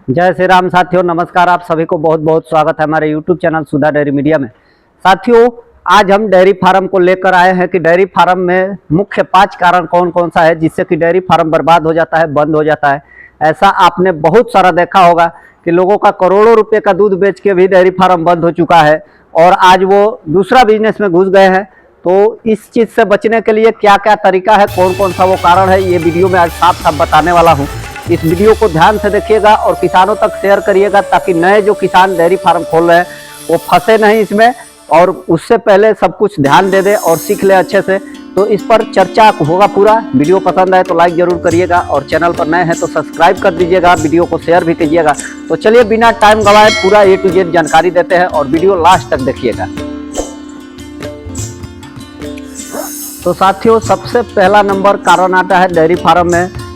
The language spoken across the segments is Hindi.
जय श्री राम साथियों, नमस्कार। आप सभी को बहुत बहुत स्वागत है हमारे YouTube चैनल सुधा डेयरी मीडिया में। साथियों, आज हम डेयरी फार्म को लेकर आए हैं कि डेयरी फार्म में मुख्य 5 कारण कौन कौन सा है जिससे कि डेयरी फार्म बर्बाद हो जाता है, बंद हो जाता है। ऐसा आपने बहुत सारा देखा होगा कि लोगों का करोड़ों रुपये का दूध बेच के भी डेयरी फार्म बंद हो चुका है और आज वो दूसरा बिजनेस में घुस गए हैं। तो इस चीज़ से बचने के लिए क्या क्या तरीका है, कौन कौन सा वो कारण है, ये वीडियो में आज साफ साफ बताने वाला हूँ। इस वीडियो को ध्यान से देखिएगा और किसानों तक शेयर करिएगा ताकि नए जो किसान डेयरी फार्म खोल रहे हैं वो फंसे नहीं इसमें और उससे पहले सब कुछ ध्यान दे दे और सीख ले अच्छे से। तो इस पर चर्चा होगा पूरा। वीडियो पसंद आए तो लाइक जरूर करिएगा और चैनल पर नए हैं तो सब्सक्राइब कर दीजिएगा, वीडियो को शेयर भी कीजिएगा। तो चलिए बिना टाइम गवाए पूरा A to Z जानकारी देते हैं और वीडियो लास्ट तक देखिएगा। तो साथियों, सबसे पहला नंबर कारण आता है डेयरी फार्म में।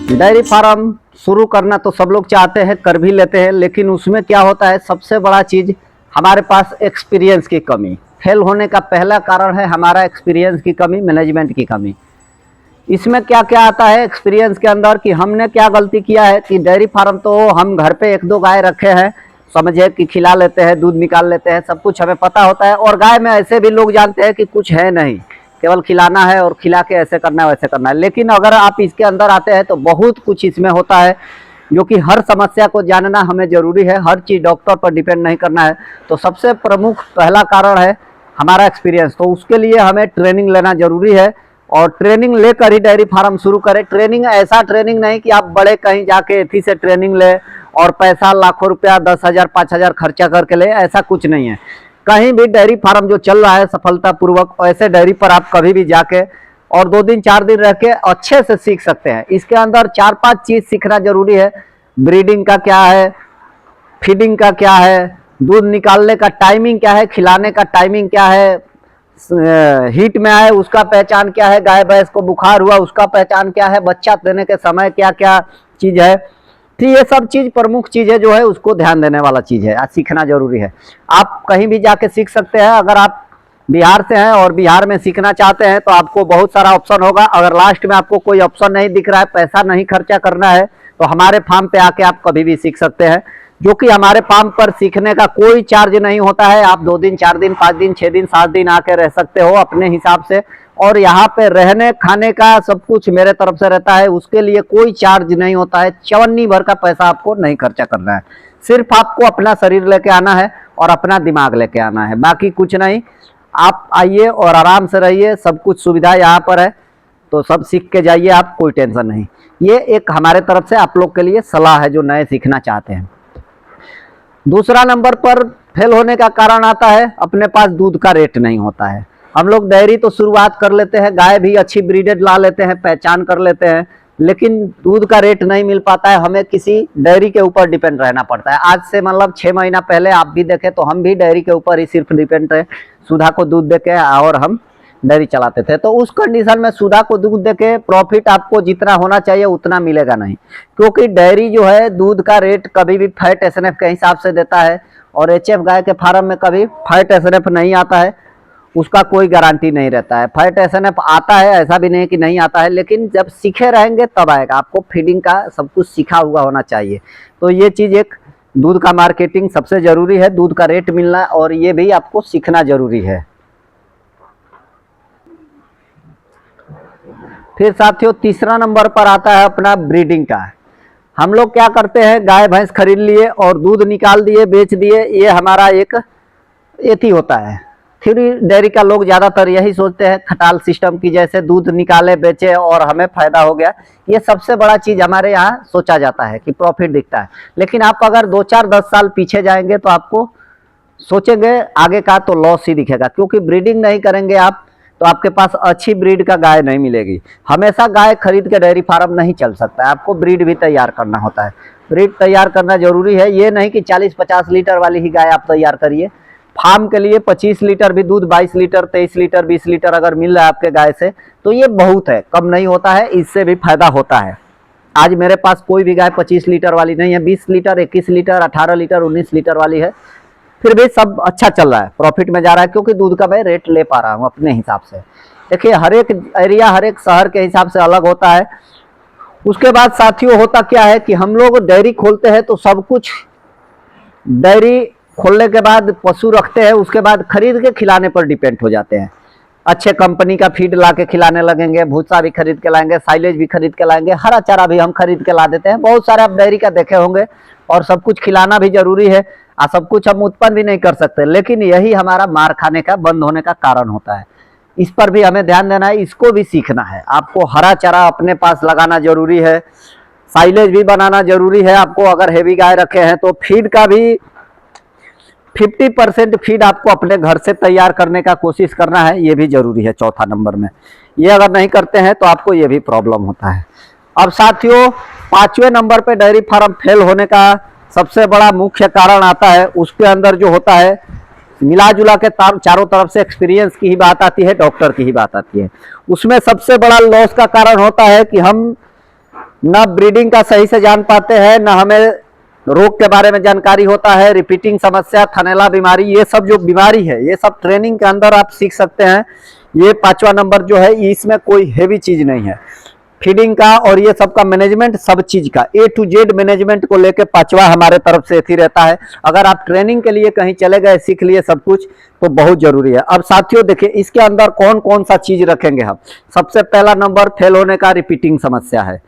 डेयरी फार्म शुरू करना तो सब लोग चाहते हैं, कर भी लेते हैं, लेकिन उसमें क्या होता है, सबसे बड़ा चीज़ हमारे पास एक्सपीरियंस की कमी। फेल होने का पहला कारण है हमारा एक्सपीरियंस की कमी, मैनेजमेंट की कमी। इसमें क्या क्या आता है एक्सपीरियंस के अंदर कि हमने क्या गलती किया है कि डेयरी फार्म तो हम घर पे 1-2 गाय रखे हैं, समझे कि खिला लेते हैं, दूध निकाल लेते हैं, सब कुछ हमें पता होता है। और गाय में ऐसे भी लोग जानते हैं कि कुछ है नहीं, केवल खिलाना है और खिला के ऐसे करना है वैसे करना है। लेकिन अगर आप इसके अंदर आते हैं तो बहुत कुछ इसमें होता है जो कि हर समस्या को जानना हमें ज़रूरी है। हर चीज़ डॉक्टर पर डिपेंड नहीं करना है। तो सबसे प्रमुख पहला कारण है हमारा एक्सपीरियंस। तो उसके लिए हमें ट्रेनिंग लेना ज़रूरी है और ट्रेनिंग लेकर ही डेयरी फार्म शुरू करें। ट्रेनिंग ऐसा ट्रेनिंग नहीं कि आप बड़े कहीं जाके एथी से ट्रेनिंग ले और पैसा लाखों रुपया 10,000 5,000 खर्चा करके ले, ऐसा कुछ नहीं है। कहीं भी डेयरी फार्म जो चल रहा है सफलतापूर्वक, ऐसे डेयरी पर आप कभी भी जाके और 2 दिन 4 दिन रह के अच्छे से सीख सकते हैं। इसके अंदर 4-5 चीज़ सीखना जरूरी है। ब्रीडिंग का क्या है, फीडिंग का क्या है, दूध निकालने का टाइमिंग क्या है, खिलाने का टाइमिंग क्या है, हीट में आए उसका पहचान क्या है, गाय भैंस को बुखार हुआ उसका पहचान क्या है, बच्चा देने के समय क्या क्या चीज़ है। तो ये सब चीज़ प्रमुख चीज़ है जो है उसको ध्यान देने वाला चीज़ है, सीखना जरूरी है। आप कहीं भी जाके सीख सकते हैं। अगर आप बिहार से हैं और बिहार में सीखना चाहते हैं तो आपको बहुत सारा ऑप्शन होगा। अगर लास्ट में आपको कोई ऑप्शन नहीं दिख रहा है, पैसा नहीं खर्चा करना है, तो हमारे फार्म पे आके आप कभी भी सीख सकते हैं। जो कि हमारे फार्म पर सीखने का कोई चार्ज नहीं होता है। आप 2 दिन 4 दिन 5 दिन 6 दिन 7 दिन आके रह सकते हो अपने हिसाब से। और यहाँ पे रहने खाने का सब कुछ मेरे तरफ से रहता है, उसके लिए कोई चार्ज नहीं होता है। चवन्नी भर का पैसा आपको नहीं खर्चा करना है। सिर्फ आपको अपना शरीर लेके आना है और अपना दिमाग लेके आना है, बाकी कुछ नहीं। आप आइए और आराम से रहिए, सब कुछ सुविधा यहाँ पर है। तो सब सीख के जाइए आप, कोई टेंशन नहीं। ये एक हमारे तरफ से आप लोग के लिए सलाह है जो नए सीखना चाहते हैं। दूसरा नंबर पर फेल होने का कारण आता है अपने पास दूध का रेट नहीं होता है। हम लोग डेयरी तो शुरुआत कर लेते हैं, गाय भी अच्छी ब्रीडेड ला लेते हैं, पहचान कर लेते हैं, लेकिन दूध का रेट नहीं मिल पाता है। हमें किसी डेयरी के ऊपर डिपेंड रहना पड़ता है। आज से मतलब 6 महीना पहले आप भी देखें तो हम भी डेयरी के ऊपर ही सिर्फ डिपेंड रहे। सुधा को दूध देके और हम डेयरी चलाते थे। तो उस कंडीशन में सुधा को दूध देके प्रॉफिट आपको जितना होना चाहिए उतना मिलेगा नहीं, क्योंकि डेयरी जो है दूध का रेट कभी भी फैट SNF के हिसाब से देता है और HF गाय के फार्म में कभी फैट SNF नहीं आता है। उसका कोई गारंटी नहीं रहता है। फैट SNF आता है, ऐसा भी नहीं कि नहीं आता है, लेकिन जब सीखे रहेंगे तब आएगा। आपको फीडिंग का सब कुछ सीखा हुआ होना चाहिए। तो ये चीज़ एक दूध का मार्केटिंग सबसे ज़रूरी है, दूध का रेट मिलना, और ये भी आपको सीखना ज़रूरी है। फिर साथियों, तीसरा नंबर पर आता है अपना ब्रीडिंग का। हम लोग क्या करते हैं, गाय भैंस खरीद लिए और दूध निकाल दिए, बेच दिए। ये हमारा एक एथी होता है। फिर डेयरी का लोग ज़्यादातर यही सोचते हैं खटाल सिस्टम की जैसे दूध निकाले बेचे और हमें फ़ायदा हो गया। ये सबसे बड़ा चीज़ हमारे यहाँ सोचा जाता है कि प्रॉफिट दिखता है। लेकिन आप अगर 2 4 10 साल पीछे जाएंगे तो आपको सोचेंगे आगे का तो लॉस ही दिखेगा, क्योंकि ब्रीडिंग नहीं करेंगे आप तो आपके पास अच्छी ब्रीड का गाय नहीं मिलेगी। हमेशा गाय खरीद के डेयरी फार्म नहीं चल सकता है, आपको ब्रीड भी तैयार करना होता है। ब्रीड तैयार करना जरूरी है। ये नहीं कि 40-50 लीटर वाली ही गाय आप तैयार करिए। फार्म के लिए 25 लीटर भी दूध, 22 लीटर 23 लीटर 20 लीटर अगर मिल रहा है आपके गाय से तो ये बहुत है, कम नहीं होता है, इससे भी फायदा होता है। आज मेरे पास कोई भी गाय 25 लीटर वाली नहीं है, 20 लीटर 21 लीटर 18 लीटर 19 लीटर वाली है। फिर भी सब अच्छा चल रहा है, प्रॉफिट में जा रहा है, क्योंकि दूध का मैं रेट ले पा रहा हूँ अपने हिसाब से। देखिए, हर एक एरिया हर एक शहर के हिसाब से अलग होता है। उसके बाद साथियों होता क्या है कि हम लोग डेयरी खोलते हैं तो सब कुछ डेयरी खोलने के बाद पशु रखते हैं, उसके बाद खरीद के खिलाने पर डिपेंड हो जाते हैं। अच्छे कंपनी का फीड ला के खिलाने लगेंगे, भूसा भी खरीद के लाएंगे, साइलेज भी खरीद के लाएंगे, हरा चारा भी हम खरीद के ला देते हैं। बहुत सारे आप डेयरी का देखे होंगे, और सब कुछ खिलाना भी जरूरी है, और सब कुछ हम उत्पन्न भी नहीं कर सकते, लेकिन यही हमारा मार खाने का, बंद होने का कारण होता है। इस पर भी हमें ध्यान देना है, इसको भी सीखना है। आपको हरा चारा अपने पास लगाना जरूरी है, साइलेज भी बनाना जरूरी है। आपको अगर हेवी गाय रखे हैं तो फीड का भी 50% फीड आपको अपने घर से तैयार करने का कोशिश करना है, ये भी जरूरी है। चौथा नंबर में ये अगर नहीं करते हैं तो आपको ये भी प्रॉब्लम होता है। अब साथियों 5वें नंबर पे डेयरी फार्म फेल होने का सबसे बड़ा मुख्य कारण आता है, उसके अंदर जो होता है मिला जुला के चारों तरफ से एक्सपीरियंस की ही बात आती है, डॉक्टर की ही बात आती है। उसमें सबसे बड़ा लॉस का कारण होता है कि हम न ब्रीडिंग का सही से जान पाते हैं, न हमें रोग के बारे में जानकारी होता है, रिपीटिंग समस्या, थनैला बीमारी, ये सब जो बीमारी है ये सब ट्रेनिंग के अंदर आप सीख सकते हैं। ये 5वां नंबर जो है इसमें कोई हेवी चीज नहीं है। फीडिंग का और ये सब का मैनेजमेंट, सब चीज का A to Z मैनेजमेंट को लेके 5वां हमारे तरफ से ही रहता है। अगर आप ट्रेनिंग के लिए कहीं चले गए, सीख लिए सब कुछ, तो बहुत जरूरी है। अब साथियों देखिए इसके अंदर कौन कौन सा चीज रखेंगे हम। सबसे पहला नंबर फेल होने का रिपीटिंग समस्या है।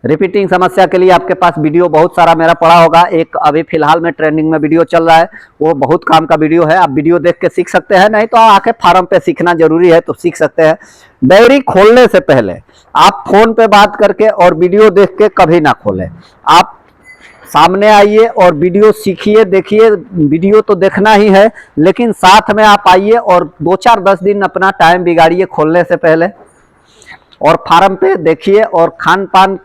रिपीटिंग समस्या के लिए आपके पास वीडियो बहुत सारा मेरा पड़ा होगा। एक अभी फिलहाल में ट्रेंडिंग में वीडियो चल रहा है, वो बहुत काम का वीडियो है, आप वीडियो देख के सीख सकते हैं, नहीं तो आके फार्म पे सीखना जरूरी है तो सीख सकते हैं। डेयरी खोलने से पहले आप फोन पे बात करके और वीडियो देख के कभी ना खोलें। आप सामने आइए और वीडियो सीखिए, देखिए। वीडियो तो देखना ही है, लेकिन साथ में आप आइए और 2-4-10 दिन अपना टाइम बिगाड़िए खोलने से पहले, और फार्म पे देखिए और खान पान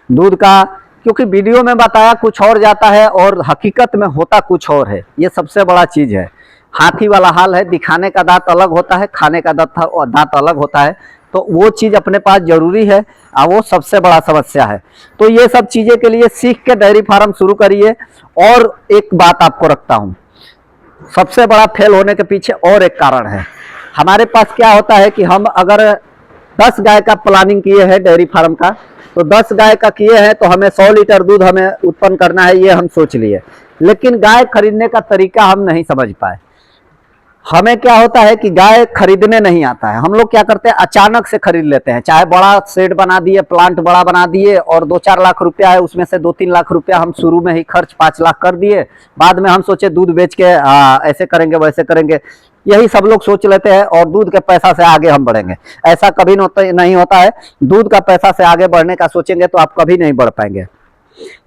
दूध का, क्योंकि वीडियो में बताया कुछ और जाता है और हकीकत में होता कुछ और है। ये सबसे बड़ा चीज है। हाथी वाला हाल है, दिखाने का दांत अलग होता है, खाने का दांत अलग होता है, तो वो चीज अपने पास जरूरी है और वो सबसे बड़ा समस्या है। तो ये सब चीजें के लिए सीख के डेयरी फार्म शुरू करिए। और एक बात आपको रखता हूँ, सबसे बड़ा फेल होने के पीछे और एक कारण है। हमारे पास क्या होता है कि हम अगर 10 गाय का प्लानिंग किए हैं डेयरी फार्म का, तो 10 गाय का किए हैं तो हमें 100 लीटर दूध हमें उत्पन्न करना है, ये हम सोच लिए, लेकिन गाय खरीदने का तरीका हम नहीं समझ पाए। हमें क्या होता है कि गाय खरीदने नहीं आता है, हम लोग क्या करते हैं अचानक से खरीद लेते हैं। चाहे बड़ा शेड बना दिए, प्लांट बड़ा बना दिए, और 2-4 लाख रुपया है, उसमें से 2-3 लाख रुपया हम शुरू में ही खर्च 5 लाख कर दिए। बाद में हम सोचे दूध बेच के ऐसे करेंगे वैसे करेंगे, यही सब लोग सोच लेते हैं, और दूध के पैसा से आगे हम बढ़ेंगे। ऐसा कभी नहीं होता है। दूध का पैसा से आगे बढ़ने का सोचेंगे तो आप कभी नहीं बढ़ पाएंगे।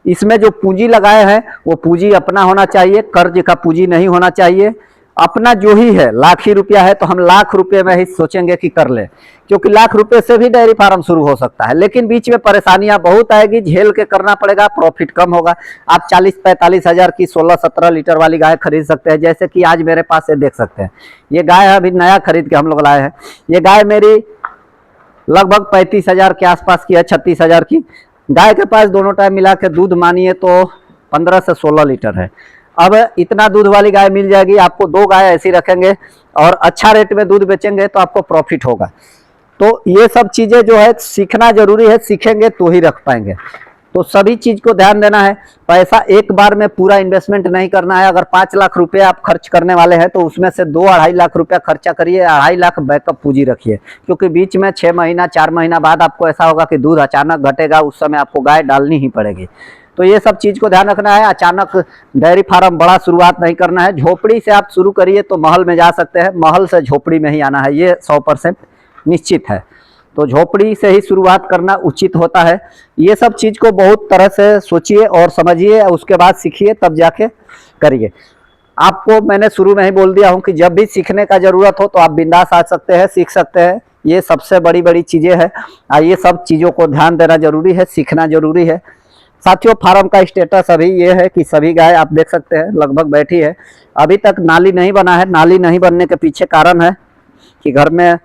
इसमें जो पूंजी लगाए हैं वो पूंजी अपना होना चाहिए, कर्ज का पूंजी नहीं होना चाहिए। अपना जो ही है, लाख ही रुपया है तो हम लाख रुपए में ही सोचेंगे कि कर ले, क्योंकि लाख रुपए से भी डेयरी फार्म शुरू हो सकता है, लेकिन बीच में परेशानियां बहुत आएगी, झेल के करना पड़ेगा, प्रॉफिट कम होगा। आप 40-45 हजार की 16-17 लीटर वाली गाय खरीद सकते हैं, जैसे कि आज मेरे पास से देख सकते हैं। ये गाय अभी नया खरीद के हम लोग लाए हैं। ये गाय मेरी लगभग 35 हजार के आसपास की है, 36 हजार की गाय के पास दोनों टाइम मिला के दूध मानिए तो 15 से 16 लीटर है। अब इतना दूध वाली गाय मिल जाएगी आपको। 2 गाय ऐसी रखेंगे और अच्छा रेट में दूध बेचेंगे तो आपको प्रॉफिट होगा। तो ये सब चीजें जो है सीखना जरूरी है, सीखेंगे तो ही रख पाएंगे। तो सभी चीज को ध्यान देना है। पैसा एक बार में पूरा इन्वेस्टमेंट नहीं करना है। अगर 5 लाख रुपए आप खर्च करने वाले हैं तो उसमें से 2-2.5 लाख रुपया खर्चा करिए, 2.5 लाख बैकअप पूंजी रखिए, क्योंकि बीच में 6 महीना 4 महीना बाद आपको ऐसा होगा कि दूध अचानक घटेगा, उस समय आपको गाय डालनी ही पड़ेगी। तो ये सब चीज को ध्यान रखना है। अचानक डेयरी फार्म बड़ा शुरुआत नहीं करना है। झोपड़ी से आप शुरू करिए तो महल में जा सकते हैं, महल से झोपड़ी में ही आना है, ये 100% निश्चित है। तो झोपड़ी से ही शुरुआत करना उचित होता है। ये सब चीज को बहुत तरह से सोचिए और समझिए, उसके बाद सीखिए, तब जाके करिए। आपको मैंने शुरू में ही बोल दिया हूँ कि जब भी सीखने का जरूरत हो तो आप बिंदास आ सकते हैं, सीख सकते हैं। ये सबसे बड़ी बड़ी चीजें हैं, ये सब चीजों को ध्यान देना जरूरी है, सीखना जरूरी है। साथियों फार्म का स्टेटस अभी ये है कि सभी गाय आप देख सकते हैं लगभग बैठी है। अभी तक नाली नहीं बना है। नाली नहीं बनने के पीछे कारण है कि घर में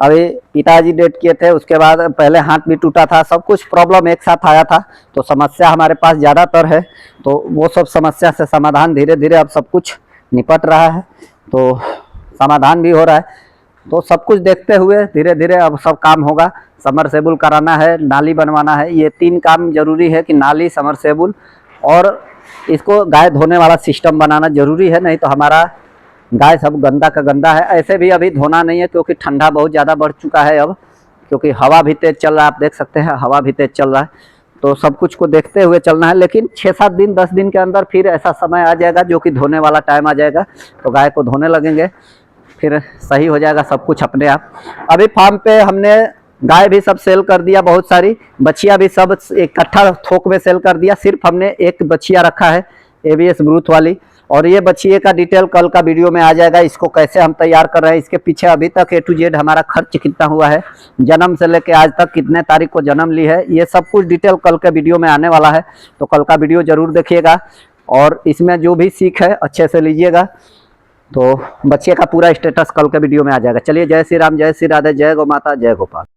अभी पिताजी डेथ किए थे, उसके बाद पहले हाथ भी टूटा था, सब कुछ प्रॉब्लम एक साथ आया था, तो समस्या हमारे पास ज़्यादातर है। तो वो सब समस्या से समाधान धीरे धीरे अब सब कुछ निपट रहा है, तो समाधान भी हो रहा है। तो सब कुछ देखते हुए धीरे धीरे अब सब काम होगा। समरसेबुल कराना है, नाली बनवाना है। ये 3 काम जरूरी है कि नाली, समरसेबुल और इसको गाय धोने वाला सिस्टम बनाना जरूरी है, नहीं तो हमारा गाय सब गंदा का गंदा है। ऐसे भी अभी धोना नहीं है क्योंकि ठंडा बहुत ज़्यादा बढ़ चुका है अब, क्योंकि हवा भी तेज चल रहा है, आप देख सकते हैं हवा भी तेज चल रहा है। तो सब कुछ को देखते हुए चलना है, लेकिन 6-7 दिन 10 दिन के अंदर फिर ऐसा समय आ जाएगा जो कि धोने वाला टाइम आ जाएगा, तो गाय को धोने लगेंगे, फिर सही हो जाएगा सब कुछ अपने आप। अभी फार्म पे हमने गाय भी सब सेल कर दिया, बहुत सारी बछिया भी सब इकट्ठा थोक में सेल कर दिया। सिर्फ हमने एक बछिया रखा है ABS ग्रोथ वाली, और ये बछिए का डिटेल कल का वीडियो में आ जाएगा। इसको कैसे हम तैयार कर रहे हैं, इसके पीछे अभी तक A to Z हमारा खर्च कितना हुआ है, जन्म से लेके आज तक कितने तारीख को जन्म ली है, ये सब कुछ डिटेल कल के वीडियो में आने वाला है। तो कल का वीडियो जरूर देखिएगा और इसमें जो भी सीख है अच्छे से लीजिएगा। तो बच्चे का पूरा स्टेटस कल के वीडियो में आ जाएगा। चलिए, जय श्री राम, जय श्री राधे, जय गौ माता, जय गोपाल।